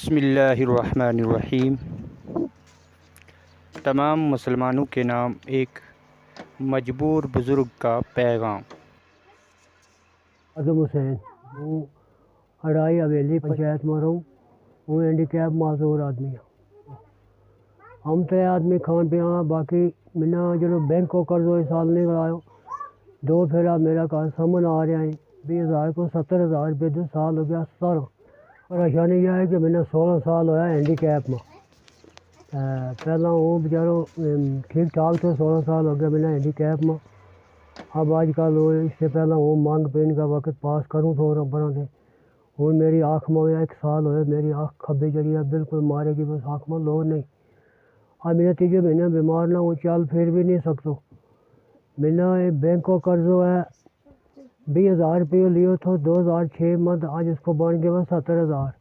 بسم اللہ الرحمن الرحیم۔ تمام مسلمانوں کے نام ایک مجبور بزرگ کا پیغام۔ اعظم حسین ہوں اڑائی حویلی پنچایت میں رہوں ہوں ہینڈی کیپ معذور آدمی ہوں۔ ہم تے آدمی کھان پیاں باقی منا جلو بینک کو قرض ہوئے سال نہیں کراؤ دو پھیرا میرا کار سامن آ رہا ہے 20,000 کو 70,000 روپے 2 سال ہو گیا 17۔ پریشانی یہ ہے کہ میں نے 16 سال ہوا ہینڈی کیپ میں پہلا وہ بیچاروں ٹھیک ٹھاک تھے 16 سال ہو گیا میں نے ہینڈی کیپ میں۔ اب آج کل وہ اس سے پہلا وہ مانگ پین کا وقت پاس کروں تھوڑا بڑا تھے ہوں میری آنکھ میں 1 سال ہوئے میری آنکھ کھبی چڑی ہے بالکل مارے گی بس آنکھ میں لوگ نہیں۔ اب میں 3 مہینے بیمار نہ ہوں چل پھر بھی نہیں سکتا۔ میں نے بینک کو قرض ہے 20,000 روپے لیے تھو 2006 میں آج اس کو بن گیا 70,000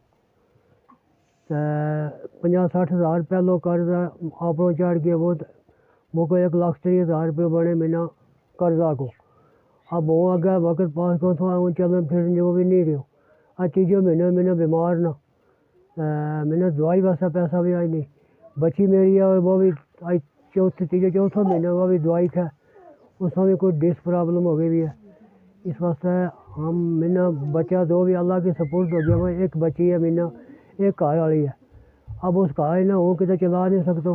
50-60,000 پہلو قرض ہے آپ چڑھ گیا وہ کو 1,30,000 روپے بنے میں نے قرضہ کو۔ اب وہ اگر وقت پاس کروں تو چلن پھرن جو بھی نہیں رہو۔ اب 3 مہینے میں نے بیمار نہ میں نے دوائی واسطہ پیسہ بھی آئی نہیں بچی میری ہے اور وہ بھی آئی چوتھا مہینہ وہ بھی دوائی کھا اس میں بھی کوئی ڈس پرابلم ہو گئی بھی ہے۔ اس واسطے ہم میں نے بچہ 2 بھی اللہ کی سپورٹ ہو گیا وہ ایک بچی ہے میں نے ایک گھر والی ہے۔ اب اس گھر نہ ہوں کتے چلا نہیں سکتا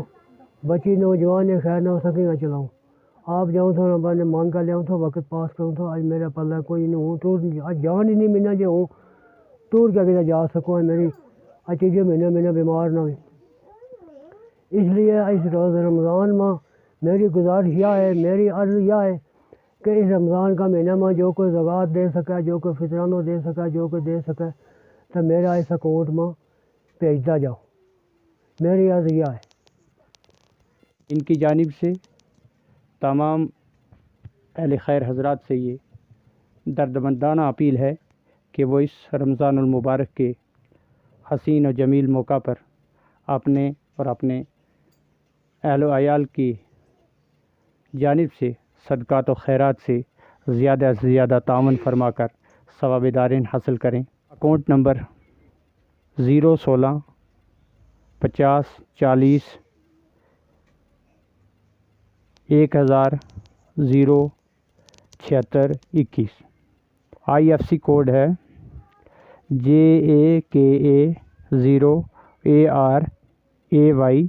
بچی نوجوان ہے خیر نہ ہو سکے نہ چلاؤں۔ آپ جاؤں تو میں مانگ کر لیاؤں تو وقت پاس کروں تو آج میرا پلہ کوئی نہیں ہوں ٹور آج جان ہی نہیں ملنا جو ہوں ٹور کیا کہتے جا سکوں میری آج 3 مہینے میں نے بیمار نہ ہوئی۔ اس لیے اس روز رمضان میں میری گزارش یہ ہے میری عرض یہ ہے کہ اس رمضان کا مہینہ میں جو کوئی زکوٰۃ دے سکے جو کوئی فطرانہ دے سکے جو کوئی دے سکے تو میرا اس اکاؤنٹ میں بھیجتا جاؤ میری عرض یہ ہے۔ ان کی جانب سے تمام اہل خیر حضرات سے یہ دردمندانہ اپیل ہے کہ وہ اس رمضان المبارک کے حسین و جمیل موقع پر اپنے اور اپنے اہل و عیال کی جانب سے صدقات و خیرات سے زیادہ سے زیادہ تعاون فرما کر ثواب دارین حاصل کریں۔ Account number 016 50 40 1000 76 21۔ IFSC کوڈ ہے JAKA 0 ARAYEE۔